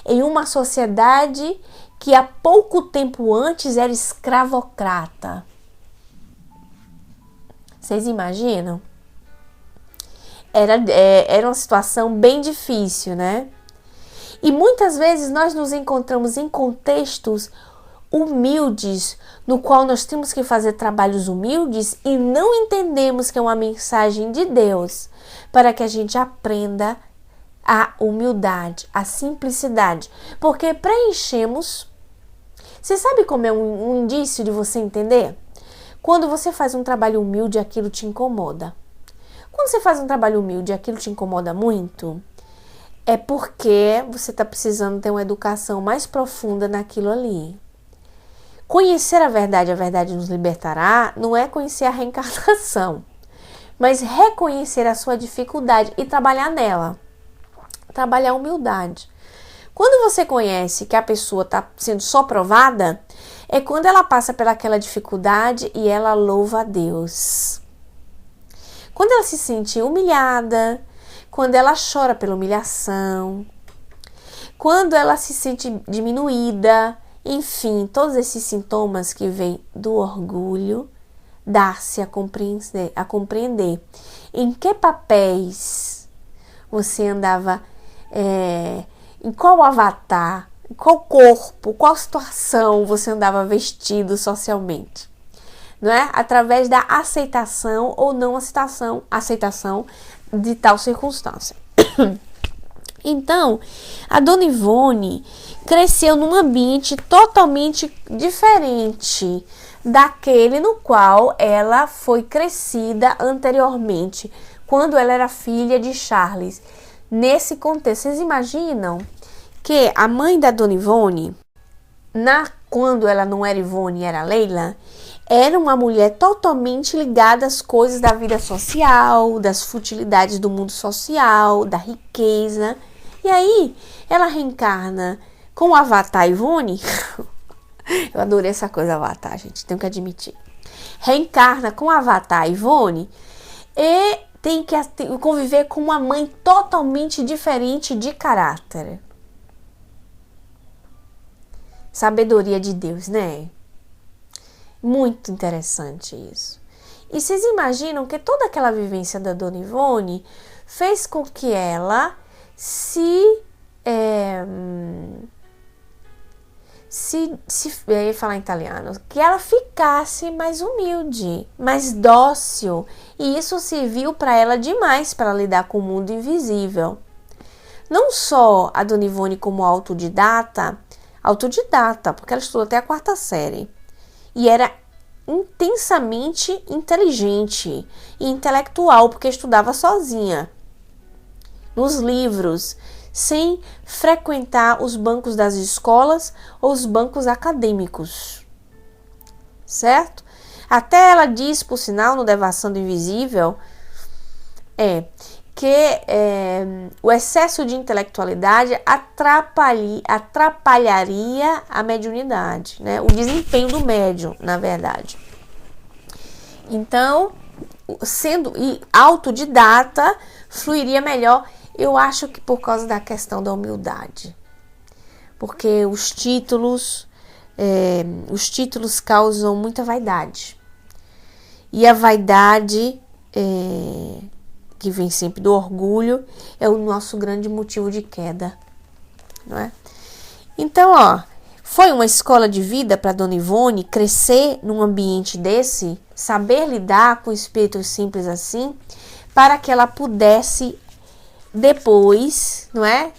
Em uma sociedade que há pouco tempo antes era escravocrata. Vocês imaginam? Era uma situação bem difícil, né? E muitas vezes nós nos encontramos em contextos humildes, no qual nós temos que fazer trabalhos humildes e não entendemos que é uma mensagem de Deus para que a gente aprenda a humildade, a simplicidade. Porque preenchemos... Você sabe como é um indício de você entender? Quando você faz um trabalho humilde, aquilo te incomoda. Quando você faz um trabalho humilde e aquilo te incomoda muito, é porque você está precisando ter uma educação mais profunda naquilo ali. Conhecer a verdade nos libertará, não é conhecer a reencarnação, mas reconhecer a sua dificuldade e trabalhar nela. Trabalhar a humildade. Quando você conhece que a pessoa está sendo só provada, é quando ela passa pelaquela dificuldade e ela louva a Deus. Quando ela se sente humilhada, quando ela chora pela humilhação, quando ela se sente diminuída, enfim, todos esses sintomas que vêm do orgulho, dá-se a compreender em que papéis você andava, em qual avatar, em qual corpo, qual situação você andava vestido socialmente. Não é? Através da aceitação ou não aceitação de tal circunstância. Então, a Dona Ivone cresceu num ambiente totalmente diferente daquele no qual ela foi crescida anteriormente, quando ela era filha de Charles. Nesse contexto, vocês imaginam que a mãe da Dona Ivone, quando ela não era Ivone, era Leila, era uma mulher totalmente ligada às coisas da vida social, das futilidades do mundo social, da riqueza. E aí, ela reencarna com o Avatar Ivone. Eu adorei essa coisa Avatar, gente, tenho que admitir. Reencarna com o Avatar Ivone e tem que conviver com uma mãe totalmente diferente de caráter. Sabedoria de Deus, né? Muito interessante isso. E vocês imaginam que toda aquela vivência da Dona Ivone fez com que ela eu ia falar em italiano, que ela ficasse mais humilde, mais dócil, e isso serviu para ela demais para lidar com o mundo invisível. Não só a Dona Ivone como autodidata, porque ela estudou até a 4ª série, e era intensamente inteligente e intelectual, porque estudava sozinha, nos livros, sem frequentar os bancos das escolas ou os bancos acadêmicos, certo? Até ela diz, por sinal, no Devassando Invisível, que o excesso de intelectualidade atrapalharia a mediunidade, né? O desempenho do médium, na verdade. Então, sendo autodidata, fluiria melhor. Eu acho que por causa da questão da humildade, porque os títulos causam muita vaidade, e a vaidade que vem sempre do orgulho é o nosso grande motivo de queda, não é? Então, foi uma escola de vida para Dona Ivone crescer num ambiente desse, saber lidar com espíritos simples assim, para que ela pudesse depois, não é?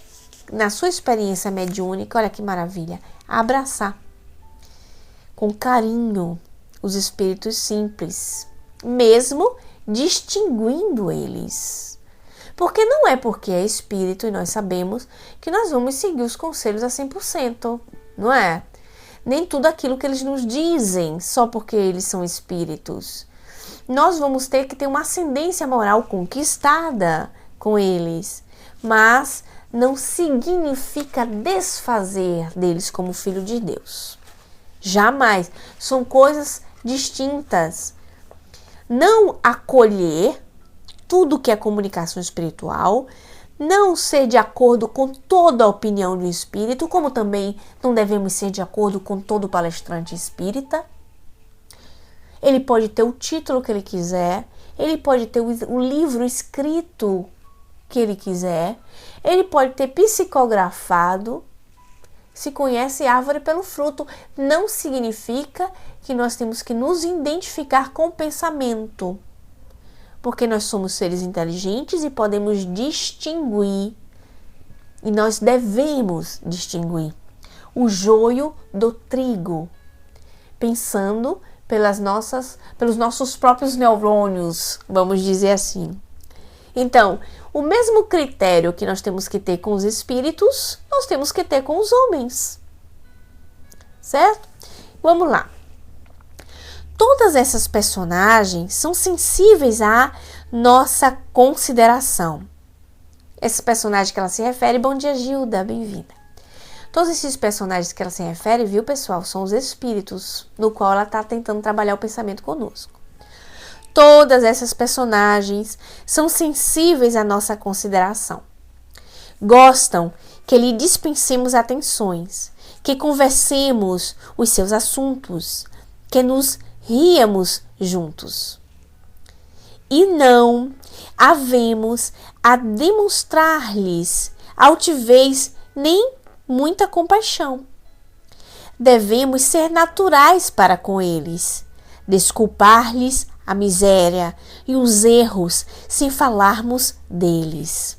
Na sua experiência mediúnica, olha que maravilha, abraçar com carinho os espíritos simples, mesmo distinguindo eles. Porque não é porque é espírito e nós sabemos que nós vamos seguir os conselhos a 100%, não é? Nem tudo aquilo que eles nos dizem, só porque eles são espíritos. Nós vamos ter que ter uma ascendência moral conquistada com eles, mas não significa desfazer deles como filho de Deus. Jamais. São coisas distintas. Não acolher tudo que é comunicação espiritual, não ser de acordo com toda a opinião do espírito, como também não devemos ser de acordo com todo palestrante espírita. Ele pode ter o título que ele quiser, ele pode ter o livro escrito que ele quiser, ele pode ter psicografado. Se conhece árvore pelo fruto, não significa que nós temos que nos identificar com o pensamento, porque nós somos seres inteligentes e podemos distinguir, e nós devemos distinguir o joio do trigo, pensando pelos nossos próprios neurônios, vamos dizer assim. Então, o mesmo critério que nós temos que ter com os espíritos, nós temos que ter com os homens. Certo? Vamos lá. Todas essas personagens são sensíveis à nossa consideração. Esse personagem que ela se refere, bom dia Gilda, bem-vinda. Todos esses personagens que ela se refere, viu pessoal, são os espíritos, no qual ela está tentando trabalhar o pensamento conosco. Todas essas personagens são sensíveis à nossa consideração. Gostam que lhe dispensemos atenções, que conversemos os seus assuntos, que nos riamos juntos. E não havemos a demonstrar-lhes altivez nem muita compaixão. Devemos ser naturais para com eles, desculpar-lhes a miséria e os erros sem falarmos deles.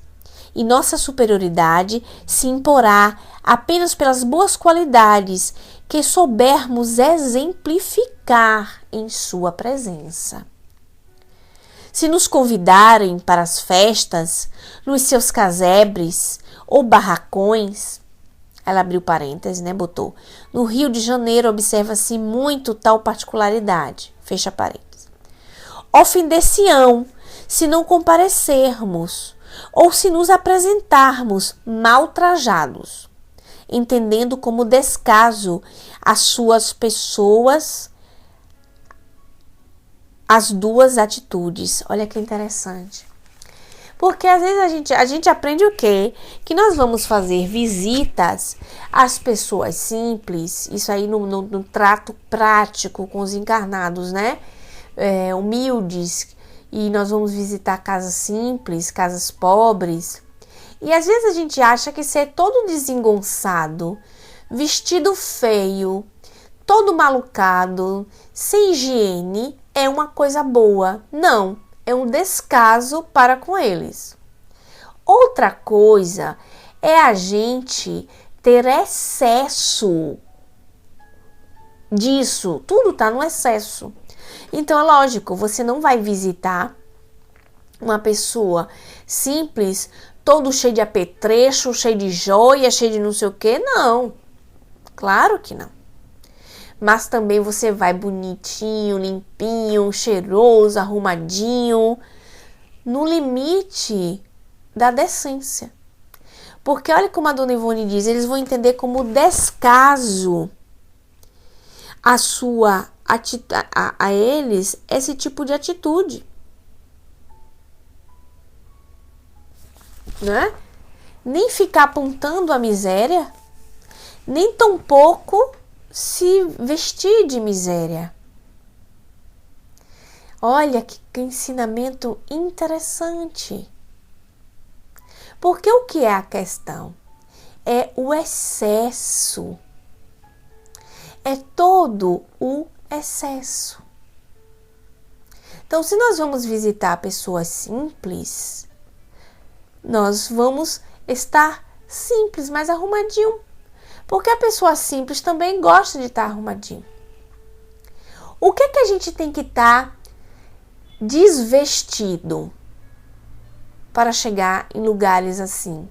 e nossa superioridade se imporá apenas pelas boas qualidades que soubermos exemplificar em sua presença. Se nos convidarem para as festas, nos seus casebres ou barracões, ela abriu parênteses, botou, no Rio de Janeiro observa-se muito tal particularidade, fecha parênteses. Ofender-se-ão se não comparecermos ou se nos apresentarmos mal trajados, entendendo como descaso as suas pessoas as duas atitudes. Olha que interessante. Porque às vezes a gente aprende o quê? Que nós vamos fazer visitas às pessoas simples, isso aí no trato prático com os encarnados, humildes, e nós vamos visitar casas simples, casas pobres. E às vezes a gente acha que ser todo desengonçado, vestido feio, todo malucado, sem higiene, é uma coisa boa. Não, é um descaso para com eles. Outra coisa é a gente ter excesso disso. Tudo está no excesso. Então é lógico, você não vai visitar uma pessoa simples, todo cheio de apetrecho, cheio de joia, cheio de não sei o que. Não, claro que não. Mas também você vai bonitinho, limpinho, cheiroso, arrumadinho, no limite da decência. Porque olha como a dona Ivone diz, eles vão entender como descaso a eles esse tipo de atitude. Nem ficar apontando a miséria, nem tampouco se vestir de miséria. Olha que ensinamento interessante. Porque o que é a questão? É o excesso. É todo o excesso. Então, se nós vamos visitar pessoas simples, nós vamos estar simples, mas arrumadinho. Porque a pessoa simples também gosta de estar arrumadinho. O que a gente tem que estar desvestido para chegar em lugares assim?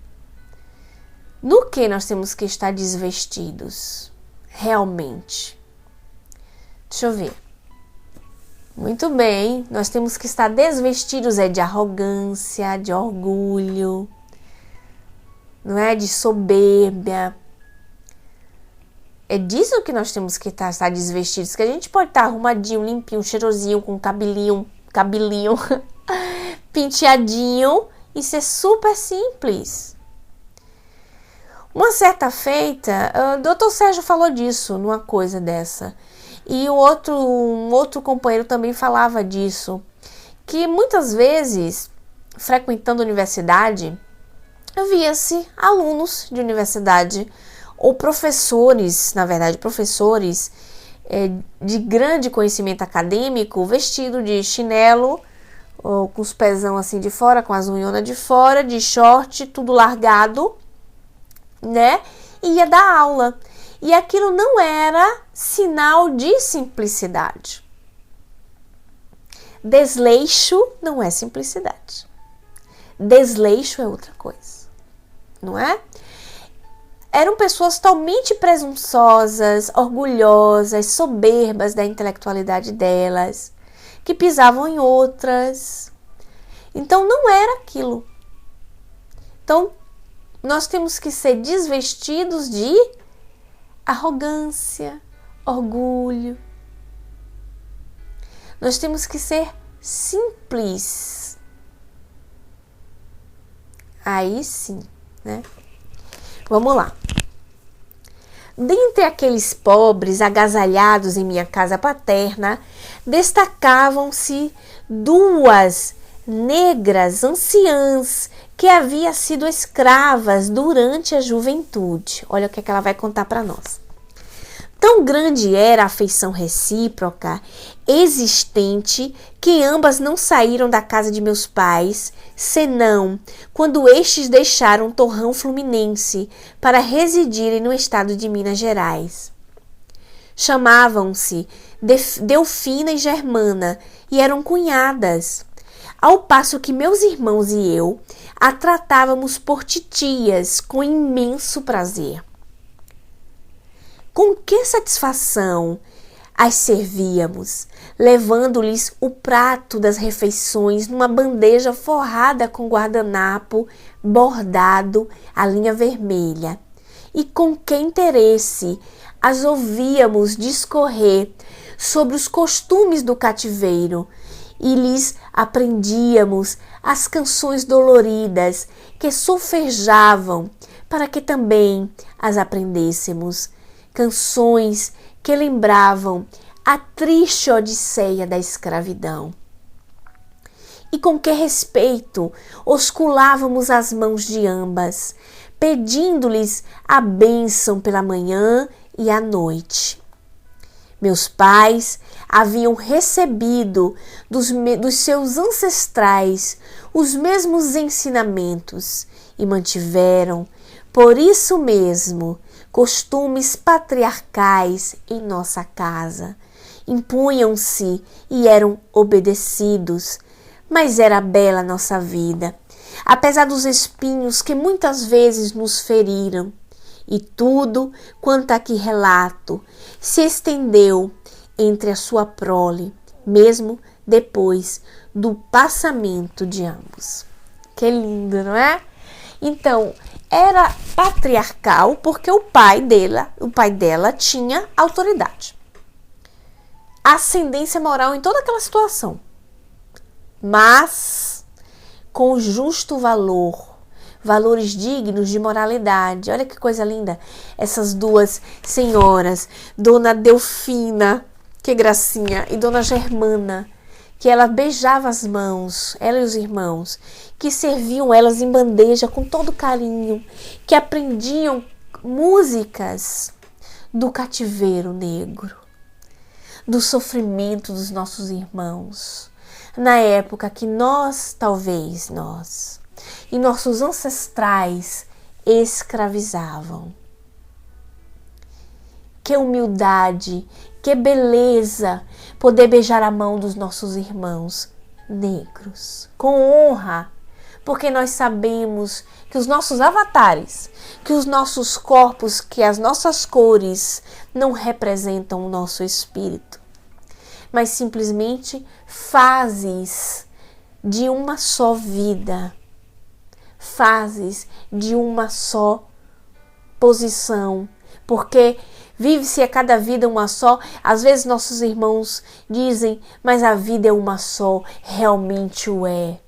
No que nós temos que estar desvestidos realmente? Deixa eu ver. Muito bem, nós temos que estar desvestidos de arrogância, de orgulho, não é? De soberba. É disso que nós temos que estar desvestidos, que a gente pode estar arrumadinho, limpinho, cheirosinho, com cabelinho penteadinho e ser super simples. Uma certa feita, o Dr. Sérgio falou disso, numa coisa dessa. E um outro companheiro também falava disso, que muitas vezes, frequentando a universidade, via-se alunos de universidade, ou professores, na verdade, de grande conhecimento acadêmico, vestido de chinelo, ou com os pezão assim de fora, com as unhonas de fora, de short, tudo largado, e ia dar aula. E aquilo não era sinal de simplicidade. Desleixo não é simplicidade. Desleixo é outra coisa, não é? Eram pessoas totalmente presunçosas, orgulhosas, soberbas da intelectualidade delas, que pisavam em outras. Então não era aquilo. Então nós temos que ser desvestidos de arrogância, orgulho. Nós temos que ser simples. Aí sim, Vamos lá. Dentre aqueles pobres agasalhados em minha casa paterna, destacavam-se duas negras anciãs que haviam sido escravas durante a juventude. Olha o que ela vai contar para nós. Tão grande era a afeição recíproca existente que ambas não saíram da casa de meus pais, senão quando estes deixaram Torrão Fluminense para residirem no estado de Minas Gerais. Chamavam-se Delfina e Germana e eram cunhadas, ao passo que meus irmãos e eu a tratávamos por titias com imenso prazer. Com que satisfação as servíamos, levando-lhes o prato das refeições numa bandeja forrada com guardanapo bordado à linha vermelha, e com que interesse as ouvíamos discorrer sobre os costumes do cativeiro e lhes aprendíamos as canções doloridas que solfejavam para que também as aprendêssemos, canções que lembravam a triste odisseia da escravidão. E com que respeito osculávamos as mãos de ambas, pedindo-lhes a bênção pela manhã e à noite. Meus pais haviam recebido dos seus ancestrais os mesmos ensinamentos e mantiveram, por isso mesmo, costumes patriarcais em nossa casa. Impunham-se e eram obedecidos, mas era bela nossa vida, apesar dos espinhos que muitas vezes nos feriram. E tudo quanto aqui relato se estendeu entre a sua prole, mesmo depois do passamento de ambos. Que lindo, não é? Então, era patriarcal porque o pai dela tinha autoridade, ascendência moral em toda aquela situação, mas com justo valores dignos de moralidade. Olha que coisa linda, essas duas senhoras, Dona Delfina, que gracinha, e Dona Germana, que ela beijava as mãos, ela e os irmãos, que serviam elas em bandeja com todo carinho, que aprendiam músicas do cativeiro negro, do sofrimento dos nossos irmãos, na época que talvez nós e nossos ancestrais escravizavam. Que humildade, que beleza poder beijar a mão dos nossos irmãos negros, com honra, porque nós sabemos que os nossos avatares, que os nossos corpos, que as nossas cores não representam o nosso espírito, mas simplesmente fases de uma só vida, fases de uma só posição, porque vive-se a cada vida uma só. Às vezes nossos irmãos dizem, mas a vida é uma só, realmente o é.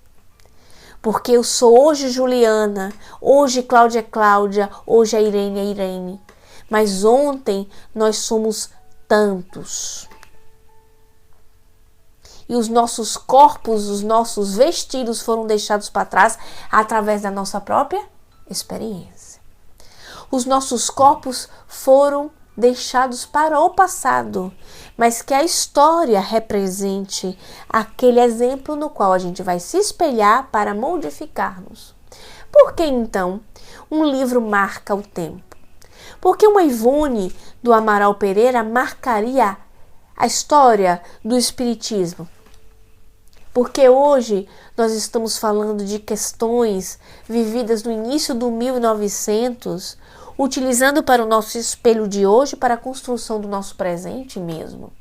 Porque eu sou hoje Juliana, hoje Cláudia é Cláudia, hoje a Irene é Irene, mas ontem nós somos tantos. E os nossos corpos, os nossos vestidos foram deixados para trás através da nossa própria experiência. Os nossos corpos foram deixados para o passado, mas que a história represente aquele exemplo no qual a gente vai se espelhar para modificarmos. Por que então um livro marca o tempo? Porque uma Ivone do Amaral Pereira marcaria a história do espiritismo? Porque hoje nós estamos falando de questões vividas no início do 1900, utilizando para o nosso espelho de hoje, para a construção do nosso presente mesmo,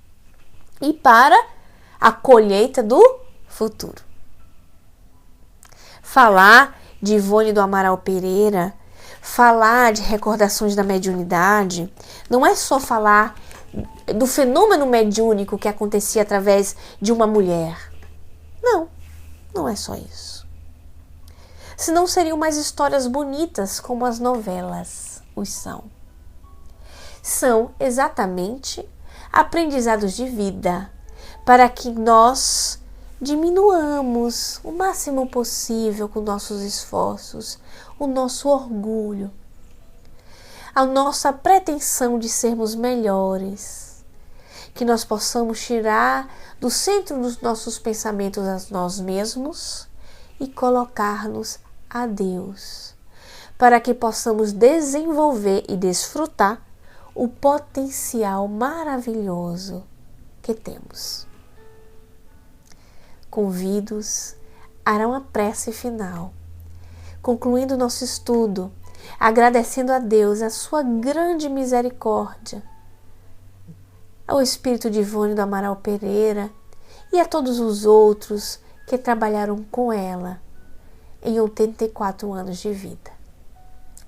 e para a colheita do futuro. Falar de Ivone do Amaral Pereira, falar de recordações da mediunidade, não é só falar do fenômeno mediúnico que acontecia através de uma mulher. Não, não é só isso. Senão seriam mais histórias bonitas como as novelas os são. São exatamente aprendizados de vida para que nós diminuamos o máximo possível com nossos esforços, o nosso orgulho. a nossa pretensão de sermos melhores, que nós possamos tirar do centro dos nossos pensamentos a nós mesmos e colocar-nos a Deus, para que possamos desenvolver e desfrutar o potencial maravilhoso que temos. Convido-os a uma prece final, concluindo nosso estudo, agradecendo a Deus a sua grande misericórdia, ao Espírito Divino do Amaral Pereira e a todos os outros que trabalharam com ela em 84 anos de vida.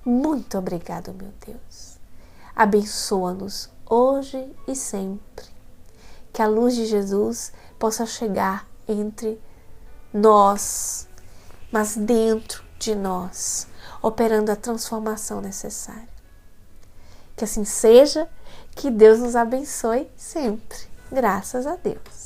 Muito obrigado, meu Deus. Abençoa-nos hoje e sempre. Que a luz de Jesus possa chegar entre nós, mas dentro de nós, operando a transformação necessária. Que assim seja, que Deus nos abençoe sempre. Graças a Deus.